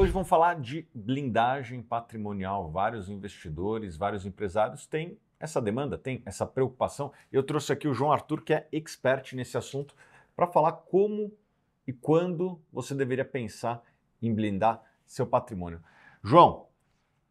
Hoje vamos falar de blindagem patrimonial. Vários investidores, vários empresários têm essa demanda, têm essa preocupação. Eu trouxe aqui o João Arthur, que é expert nesse assunto, para falar como e quando você deveria pensar em blindar seu patrimônio. João,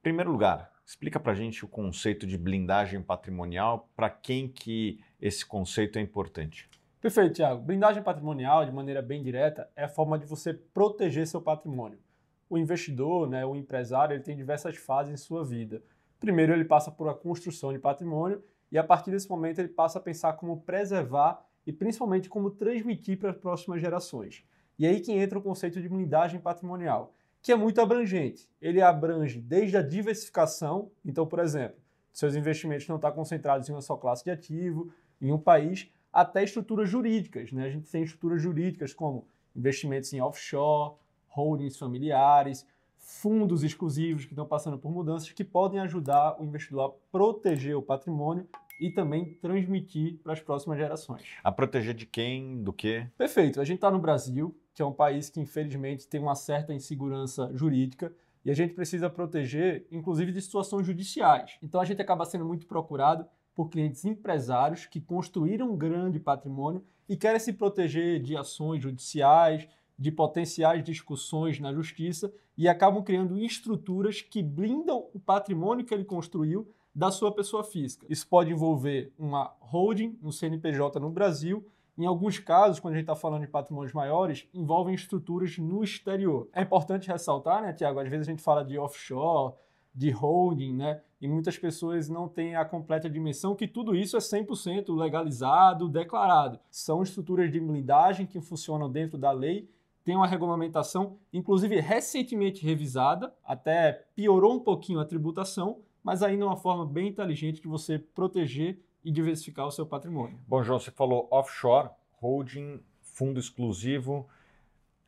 em primeiro lugar, explica para a gente o conceito de blindagem patrimonial, para quem que esse conceito é importante. Perfeito, Thiago. Blindagem patrimonial, de maneira bem direta, é a forma de você proteger seu patrimônio. O investidor, o empresário, ele tem diversas fases em sua vida. Primeiro, ele passa por a construção de patrimônio e, a partir desse momento, ele passa a pensar como preservar e, principalmente, como transmitir para as próximas gerações. E aí que entra o conceito de blindagem patrimonial, que é muito abrangente. Ele abrange desde a diversificação, então, por exemplo, seus investimentos não estão concentrados em uma só classe de ativo, em um país, até estruturas jurídicas. A gente tem estruturas jurídicas como investimentos em offshore, holdings familiares, fundos exclusivos que estão passando por mudanças que podem ajudar o investidor a proteger o patrimônio e também transmitir para as próximas gerações. A proteger de quem, do quê? Perfeito. A gente está no Brasil, que é um país que infelizmente tem uma certa insegurança jurídica e a gente precisa proteger, inclusive, de situações judiciais. Então a gente acaba sendo muito procurado por clientes empresários que construíram um grande patrimônio e querem se proteger de ações judiciais, de potenciais discussões na justiça e acabam criando estruturas que blindam o patrimônio que ele construiu da sua pessoa física. Isso pode envolver uma holding, um CNPJ no Brasil. Em alguns casos, quando a gente está falando de patrimônios maiores, envolvem estruturas no exterior. É importante ressaltar, Tiago, às vezes a gente fala de offshore, de holding, e muitas pessoas não têm a completa dimensão que tudo isso é 100% legalizado, declarado. São estruturas de blindagem que funcionam dentro da lei, tem uma regulamentação, inclusive recentemente revisada, até piorou um pouquinho a tributação, mas ainda é uma forma bem inteligente de você proteger e diversificar o seu patrimônio. Bom, João, você falou offshore, holding, fundo exclusivo.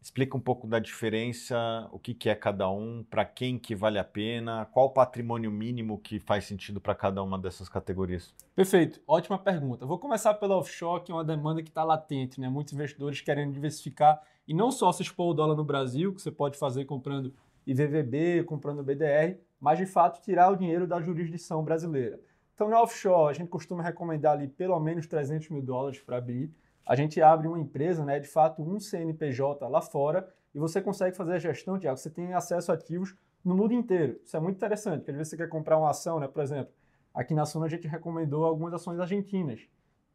Explica um pouco da diferença, o que é cada um, para quem que vale a pena, qual o patrimônio mínimo que faz sentido para cada uma dessas categorias? Perfeito, ótima pergunta. Vou começar pela offshore, que é uma demanda que está latente, Muitos investidores querendo diversificar e não só se expor o dólar no Brasil, que você pode fazer comprando IVVB, comprando BDR, mas de fato tirar o dinheiro da jurisdição brasileira. Então na offshore a gente costuma recomendar ali pelo menos $300 mil para abrir. A gente abre uma empresa, de fato um CNPJ lá fora e você consegue fazer a gestão, Tiago, você tem acesso a ativos no mundo inteiro. Isso é muito interessante, porque às vezes você quer comprar uma ação, por exemplo, aqui na Suno a gente recomendou algumas ações argentinas,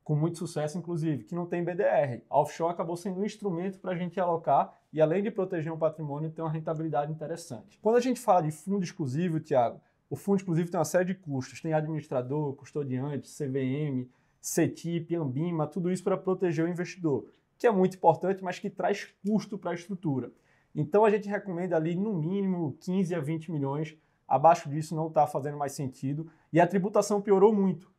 com muito sucesso inclusive, que não tem BDR. A offshore acabou sendo um instrumento para a gente alocar e além de proteger um patrimônio, tem uma rentabilidade interessante. Quando a gente fala de fundo exclusivo, Tiago, o fundo exclusivo tem uma série de custos, tem administrador, custodiante, CVM, CETIP, Ambima, tudo isso para proteger o investidor, que é muito importante, mas que traz custo para a estrutura. Então a gente recomenda ali no mínimo 15 a 20 milhões, abaixo disso não está fazendo mais sentido e a tributação piorou muito,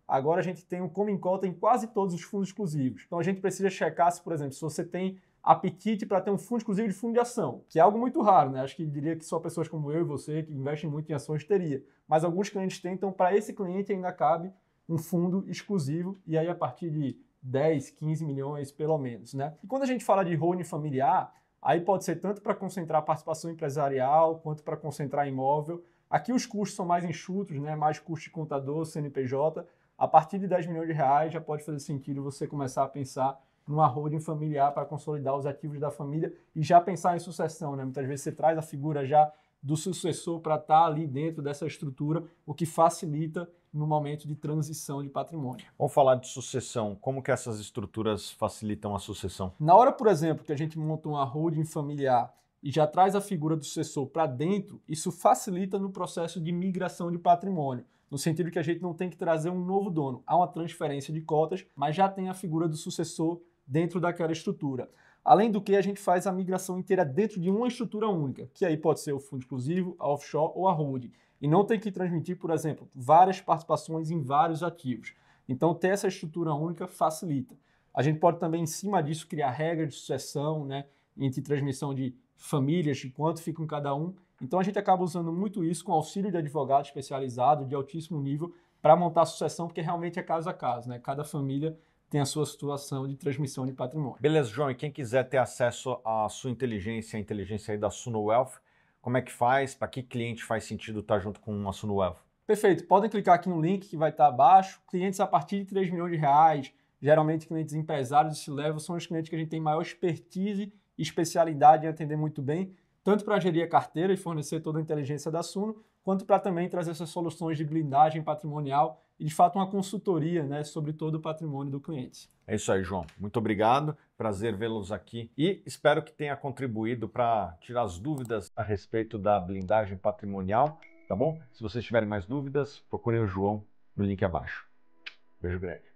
Agora a gente tem um come em cota em quase todos os fundos exclusivos. Então a gente precisa checar se, por exemplo, se você tem apetite para ter um fundo exclusivo de fundo de ação, que é algo muito raro, Acho que diria que só pessoas como eu e você, que investem muito em ações, teria. Mas alguns clientes têm, então para esse cliente ainda cabe um fundo exclusivo, e aí a partir de 10, 15 milhões pelo menos, E quando a gente fala de holding familiar, aí pode ser tanto para concentrar participação empresarial, quanto para concentrar imóvel. Aqui os custos são mais enxutos, mais custo de contador, CNPJ. A partir de 10 milhões de reais já pode fazer sentido você começar a pensar numa holding familiar para consolidar os ativos da família e já pensar em sucessão, Muitas vezes você traz a figura já do sucessor para estar ali dentro dessa estrutura, o que facilita no momento de transição de patrimônio. Vamos falar de sucessão. Como que essas estruturas facilitam a sucessão? Na hora, por exemplo, que a gente monta uma holding familiar e já traz a figura do sucessor para dentro, isso facilita no processo de migração de patrimônio, no sentido que a gente não tem que trazer um novo dono. Há uma transferência de cotas, mas já tem a figura do sucessor dentro daquela estrutura. Além do que, a gente faz a migração inteira dentro de uma estrutura única, que aí pode ser o fundo exclusivo, a offshore ou a holding. E não tem que transmitir, por exemplo, várias participações em vários ativos. Então, ter essa estrutura única facilita. A gente pode também, em cima disso, criar regras de sucessão, entre transmissão de famílias, de quanto fica em cada um. Então, a gente acaba usando muito isso com auxílio de advogado especializado, de altíssimo nível, para montar a sucessão, porque realmente é caso a caso, Cada família tem a sua situação de transmissão de patrimônio. Beleza, João. E quem quiser ter acesso à sua inteligência, a inteligência aí da Suno Wealth, como é que faz, para que cliente faz sentido estar junto com o nosso Nuevo? Perfeito, podem clicar aqui no link que vai estar abaixo. Clientes a partir de 3 milhões de reais, geralmente clientes empresários de C-Level, são os clientes que a gente tem maior expertise e especialidade em atender muito bem, tanto para gerir a carteira e fornecer toda a inteligência da Suno, quanto para também trazer essas soluções de blindagem patrimonial e, de fato, uma consultoria, né, sobre todo o patrimônio do cliente. É isso aí, João. Muito obrigado. Prazer vê-los aqui e espero que tenha contribuído para tirar as dúvidas a respeito da blindagem patrimonial, tá bom? Se vocês tiverem mais dúvidas, procurem o João no link abaixo. Beijo grande.